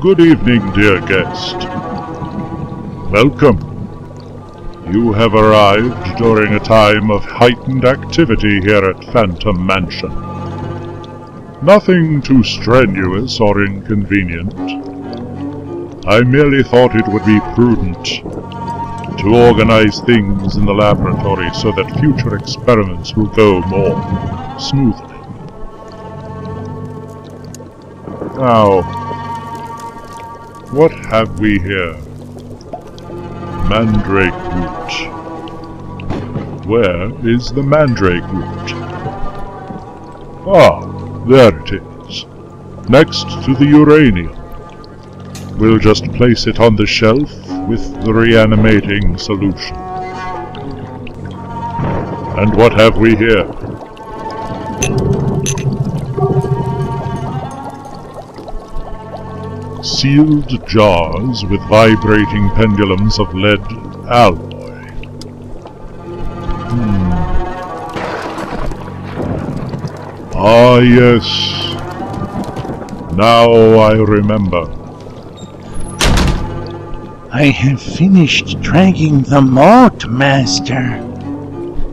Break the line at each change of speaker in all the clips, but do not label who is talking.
Good evening, dear guest. Welcome. You have arrived during a time of heightened activity here at Phantom Mansion. Nothing too strenuous or inconvenient. I merely thought it would be prudent to organize things in the laboratory so that future experiments will go more smoothly. Now, what have we here? Mandrake root. Where is the mandrake root? Ah, there it is. Next to the uranium. We'll just place it on the shelf with the reanimating solution. And what have we here? Sealed jars with vibrating pendulums of lead alloy. Ah, yes. Now I remember.
I have finished dragging them out, Master.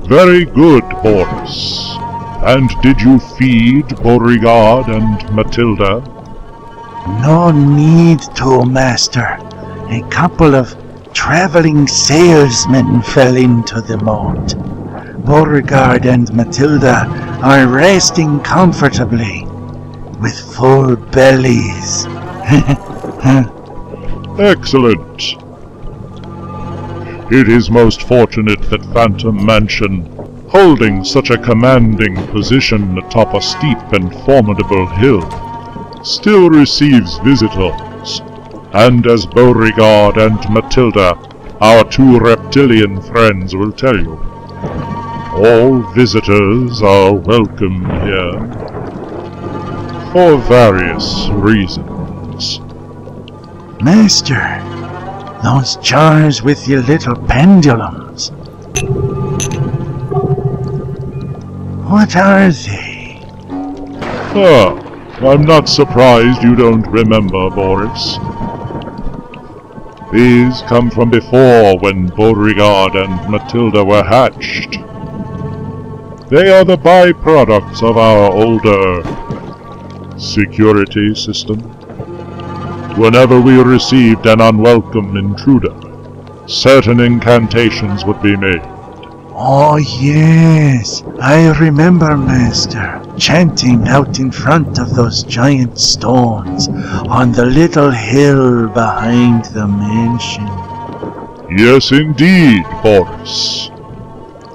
Very good, Boris. And did you feed Beauregard and Matilda?
No need to, Master. A couple of traveling salesmen fell into the moat. Beauregard and Matilda are resting comfortably, with full bellies.
Excellent. It is most fortunate that Phantom Mansion, holding such a commanding position atop a steep and formidable hill, still receives visitors, and as Beauregard and Matilda, our two reptilian friends, will tell you, all visitors are welcome here, for various reasons.
Master, those jars with your little pendulums. What are they?
I'm not surprised you don't remember, Boris. These come from before, when Beauregard and Matilda were hatched. They are the byproducts of our older security system. Whenever we received an unwelcome intruder, certain incantations would be made.
Oh yes, I remember, Master, chanting out in front of those giant stones on the little hill behind the mansion.
Yes, indeed, Boris.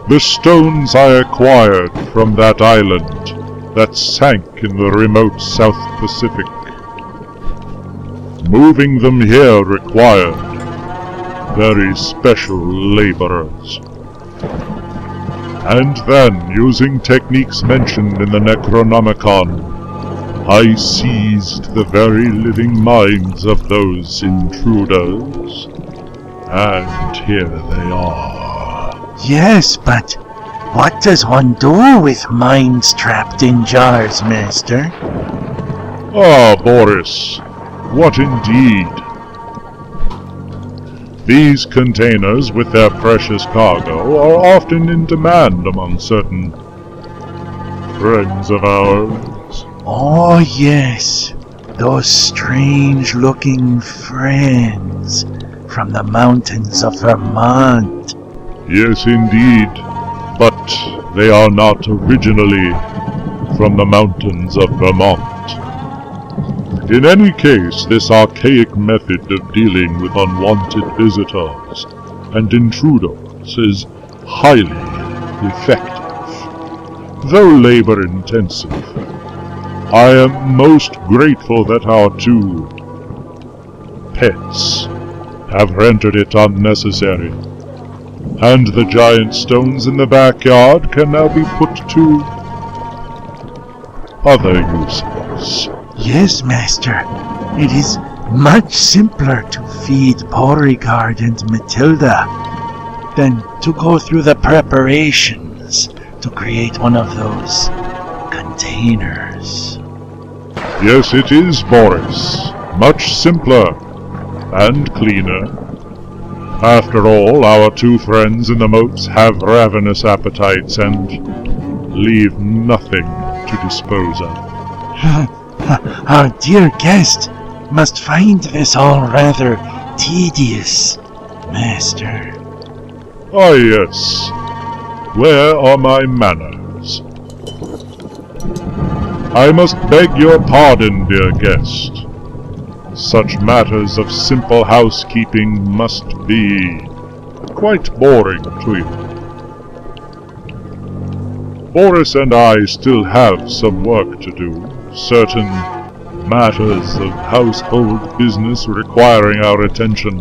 The stones I acquired from that island that sank in the remote South Pacific. Moving them here required very special laborers. And then, using techniques mentioned in the Necronomicon, I seized the very living minds of those intruders. And here they are.
Yes, but what does one do with minds trapped in jars, Master?
Ah, Boris, what indeed? These containers with their precious cargo are often in demand among certain friends of ours.
Oh yes, those strange-looking friends from the mountains of Vermont.
Yes, indeed, but they are not originally from the mountains of Vermont. In any case, this archaic method of dealing with unwanted visitors and intruders is highly effective, though labor-intensive. I am most grateful that our two pets have rendered it unnecessary, and the giant stones in the backyard can now be put to other uses.
Yes, Master. It is much simpler to feed Beauregard and Matilda than to go through the preparations to create one of those containers.
Yes, it is, Boris. much simpler and cleaner. After all, our two friends in the moats have ravenous appetites and leave nothing to dispose of.
Our dear guest must find this all rather tedious, Master.
Ah, yes. Where are my manners? I must beg your pardon, dear guest. Such matters of simple housekeeping must be quite boring to you. Boris and I still have some work to do, certain matters of household business requiring our attention.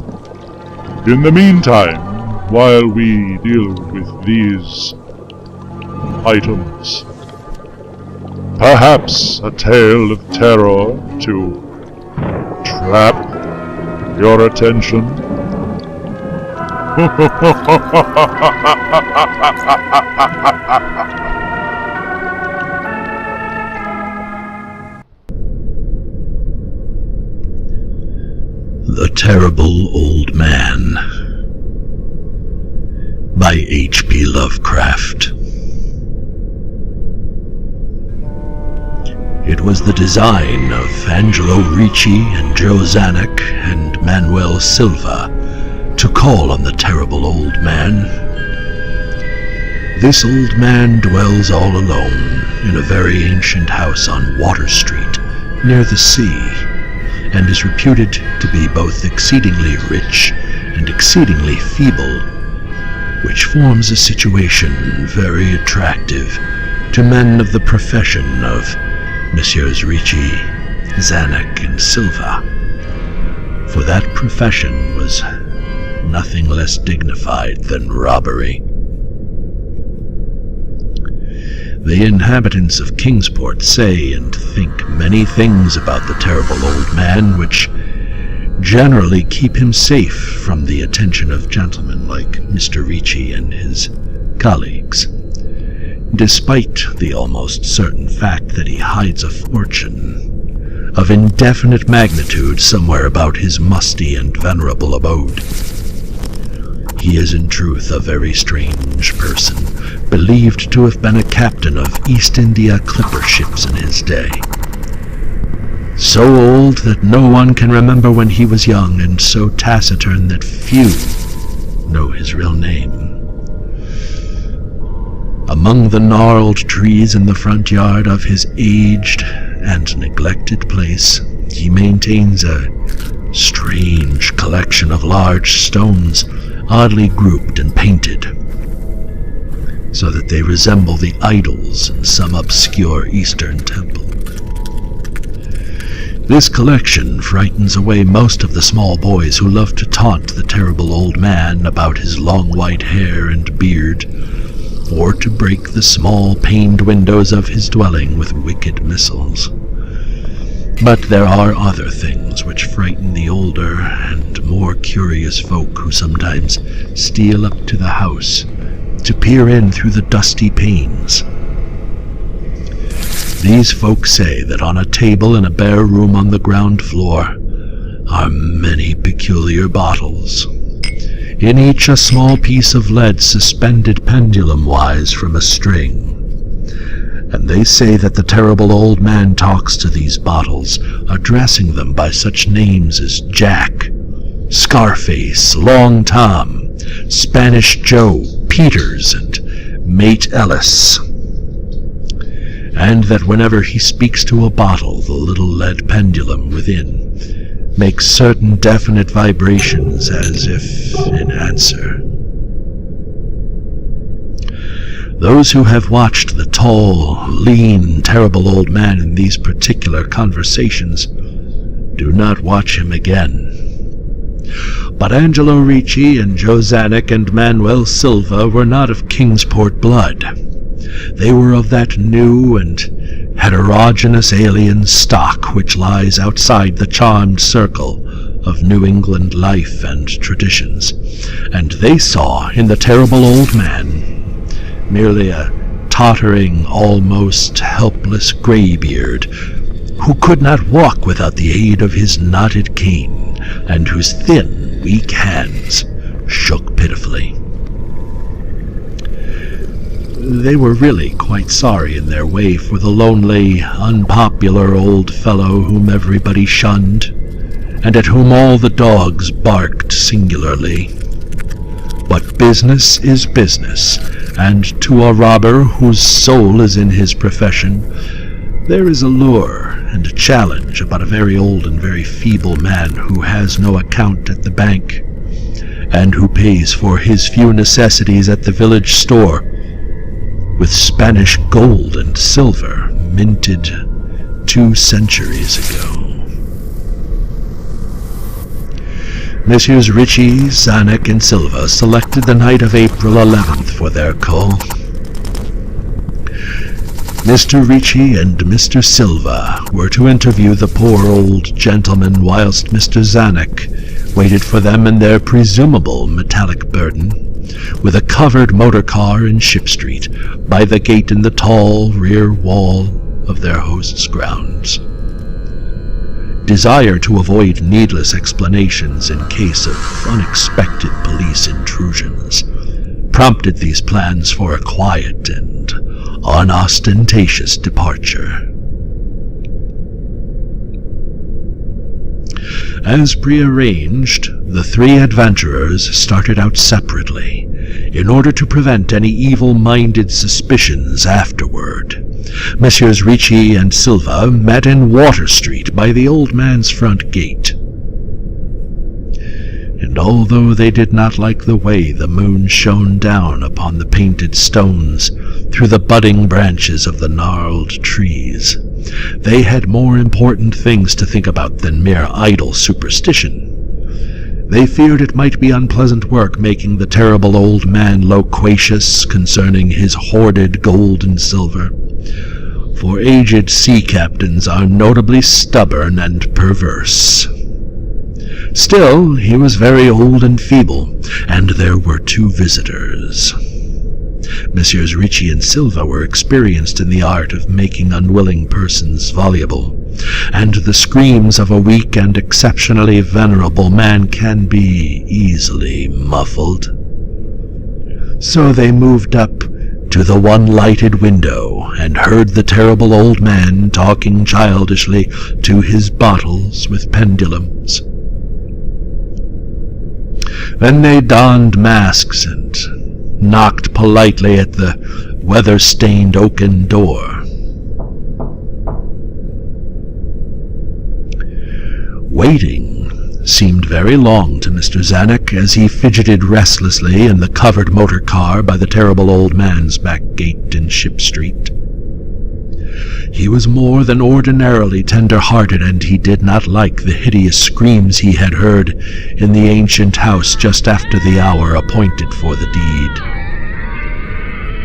In the meantime, while we deal with these items, perhaps a tale of terror to trap your attention.
The Terrible Old Man by H.P. Lovecraft. It was the design of Angelo Ricci and Joe Zanuck and Manuel Silva to call on the Terrible Old Man. This old man dwells all alone in a very ancient house on Water Street near the sea, and is reputed to be both exceedingly rich and exceedingly feeble, which forms a situation very attractive to men of the profession of Messieurs Ricci, Zanuck, and Silva, for that profession was nothing less dignified than robbery. The inhabitants of Kingsport say and think many things about the Terrible Old Man, which generally keep him safe from the attention of gentlemen like Mr. Ricci and his colleagues, despite the almost certain fact that he hides a fortune of indefinite magnitude somewhere about his musty and venerable abode. He is in truth a very strange person, believed to have been a captain of East India clipper ships in his day. So old that no one can remember when he was young, and so taciturn that few know his real name. Among the gnarled trees in the front yard of his aged and neglected place, he maintains a strange collection of large stones, oddly grouped and painted, so that they resemble the idols in some obscure Eastern temple. This collection frightens away most of the small boys who love to taunt the Terrible Old Man about his long white hair and beard, or to break the small paned windows of his dwelling with wicked missiles. But there are other things which frighten the older and more curious folk who sometimes steal up to the house to peer in through the dusty panes. These folk say that on a table in a bare room on the ground floor are many peculiar bottles, in each a small piece of lead suspended pendulum-wise from a string. And they say that the Terrible Old Man talks to these bottles, addressing them by such names as Jack, Scarface, Long Tom, Spanish Joe, Peters, and Mate Ellis. And that whenever he speaks to a bottle, the little lead pendulum within makes certain definite vibrations as if in answer. Those who have watched the tall, lean, Terrible Old Man in these particular conversations do not watch him again. But Angelo Ricci and Joe Zanuck and Manuel Silva were not of Kingsport blood. They were of that new and heterogeneous alien stock which lies outside the charmed circle of New England life and traditions, and they saw in the Terrible Old Man merely a tottering, almost helpless graybeard who could not walk without the aid of his knotted cane, and whose thin, weak hands shook pitifully. They were really quite sorry in their way for the lonely, unpopular old fellow whom everybody shunned, and at whom all the dogs barked singularly. But business is business, and to a robber whose soul is in his profession, there is a lure and a challenge about a very old and very feeble man who has no account at the bank, and who pays for his few necessities at the village store with Spanish gold and silver minted 2 centuries ago. Messrs. Ritchie, Zanuck, and Silva selected the night of April 11th for their call. Mr. Ritchie and Mr. Silva were to interview the poor old gentleman whilst Mr. Zanuck waited for them in their presumable metallic burden, with a covered motor car in Ship Street, by the gate in the tall rear wall of their host's grounds. Desire to avoid needless explanations in case of unexpected police intrusions prompted these plans for a quiet and unostentatious departure. As prearranged, the 3 adventurers started out separately, in order to prevent any evil-minded suspicions afterward. Messrs. Ritchie and Silva met in Water Street by the old man's front gate. And although they did not like the way the moon shone down upon the painted stones through the budding branches of the gnarled trees, they had more important things to think about than mere idle superstition. They feared it might be unpleasant work making the terrible old man loquacious concerning his hoarded gold and silver, for aged sea captains are notably stubborn and perverse. Still, he was very old and feeble, and there were 2 visitors. Messrs. Ritchie and Silva were experienced in the art of making unwilling persons voluble, and the screams of a weak and exceptionally venerable man can be easily muffled. So they moved up to the one lighted window and heard the terrible old man talking childishly to his bottles with pendulums. Then they donned masks and knocked politely at the weather-stained oaken door. Waiting seemed very long to Mr. Zanuck as he fidgeted restlessly in the covered motor car by the terrible old man's back gate in Ship Street. He was more than ordinarily tender-hearted, and he did not like the hideous screams he had heard in the ancient house just after the hour appointed for the deed.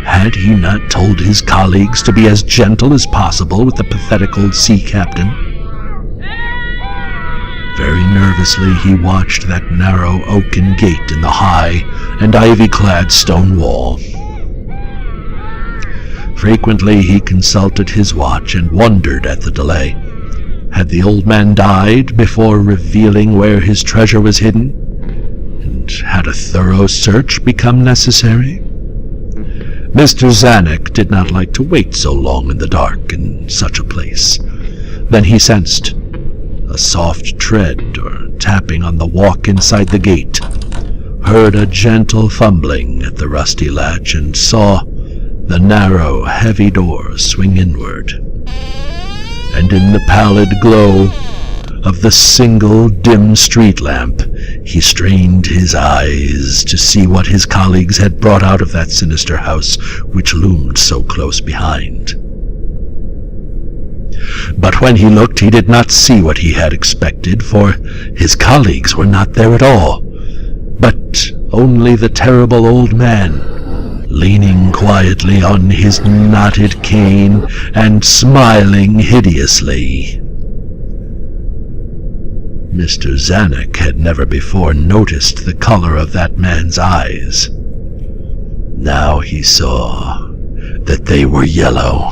Had he not told his colleagues to be as gentle as possible with the pathetic old sea captain? Very nervously he watched that narrow oaken gate in the high and ivy-clad stone wall. Frequently he consulted his watch and wondered at the delay. Had the old man died before revealing where his treasure was hidden? And had a thorough search become necessary? Mr. Zanuck did not like to wait so long in the dark in such a place. Then he sensed a soft tread or tapping on the walk inside the gate, heard a gentle fumbling at the rusty latch, and saw the narrow, heavy door swing inward. And in the pallid glow of the single dim street lamp, he strained his eyes to see what his colleagues had brought out of that sinister house which loomed so close behind. But when he looked, he did not see what he had expected, for his colleagues were not there at all, but only the terrible old man, leaning quietly on his knotted cane and smiling hideously. Mr. Zanuck had never before noticed the color of that man's eyes. Now he saw that they were yellow.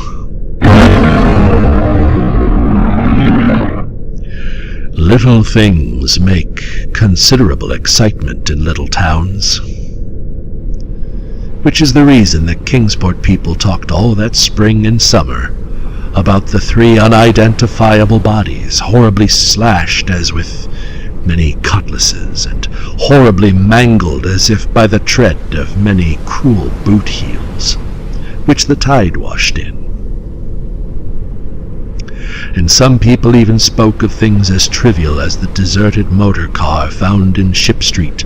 Little things make considerable excitement in little towns, which is the reason that Kingsport people talked all that spring and summer about the 3 unidentifiable bodies, horribly slashed as with many cutlasses, and horribly mangled as if by the tread of many cruel boot heels, which the tide washed in. And some people even spoke of things as trivial as the deserted motor car found in Ship Street,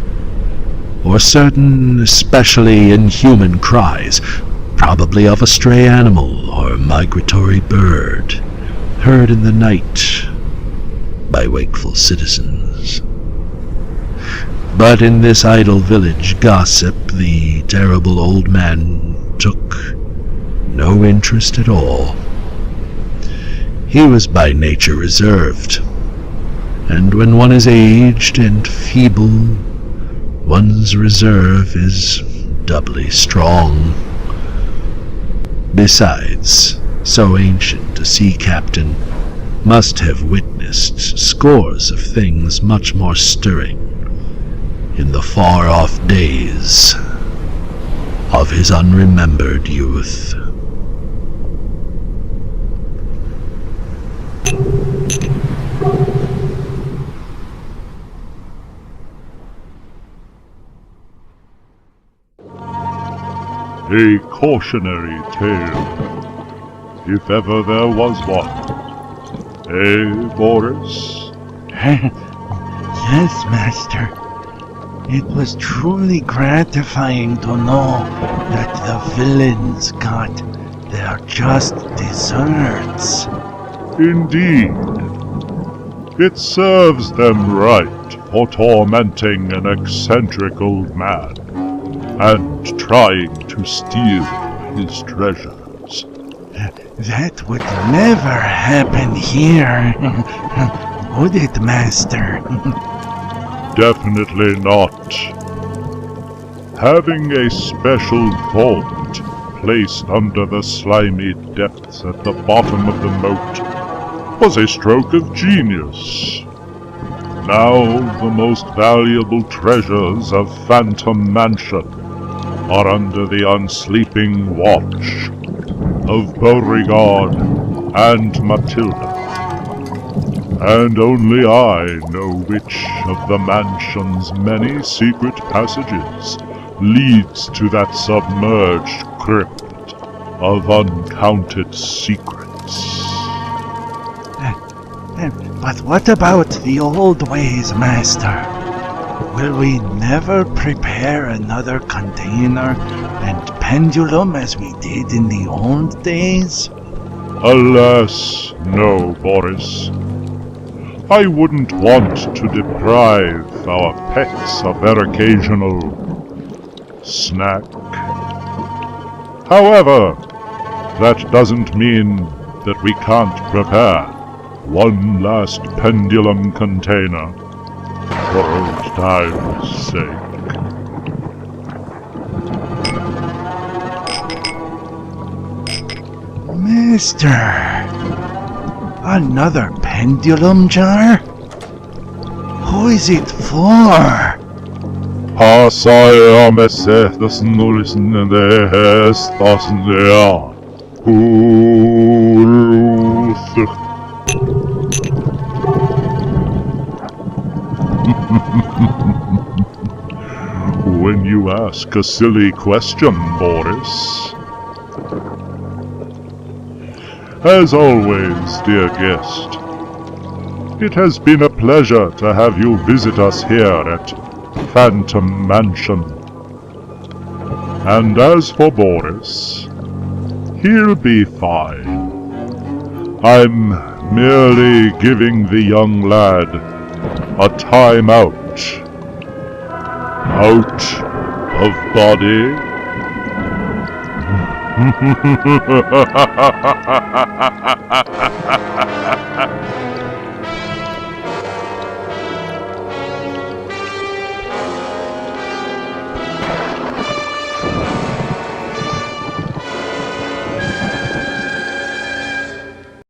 or certain especially inhuman cries, probably of a stray animal or migratory bird, heard in the night by wakeful citizens. But in this idle village gossip, the terrible old man took no interest at all. He was by nature reserved, and when one is aged and feeble, one's reserve is doubly strong. Besides, so ancient a sea captain must have witnessed scores of things much more stirring in the far-off days of his unremembered youth.
A cautionary tale, if ever there was one. Eh, Boris?
Yes, Master. It was truly gratifying to know that the villains got their just desserts.
Indeed. It serves them right for tormenting an eccentric old man and trying to steal his treasures.
That would never happen here, would it, Master?
Definitely not. Having a special vault placed under the slimy depths at the bottom of the moat was a stroke of genius. Now the most valuable treasures of Phantom Mansion are under the unsleeping watch of Beauregard and Matilda. And only I know which of the mansion's many secret passages leads to that submerged crypt of uncounted secrets.
But what about the old ways, Master? Will we never prepare another container and pendulum as we did in the old days?
Alas, no, Boris. I wouldn't want to deprive our pets of their occasional snack. However, that doesn't mean that we can't prepare one last pendulum container for old time's sake.
Mister, another pendulum jar? Who is it for?
When you ask a silly question, Boris. As always, dear guest, it has been a pleasure to have you visit us here at Phantom Mansion. And as for Boris, he'll be fine. I'm merely giving the young lad a time out. Out of body.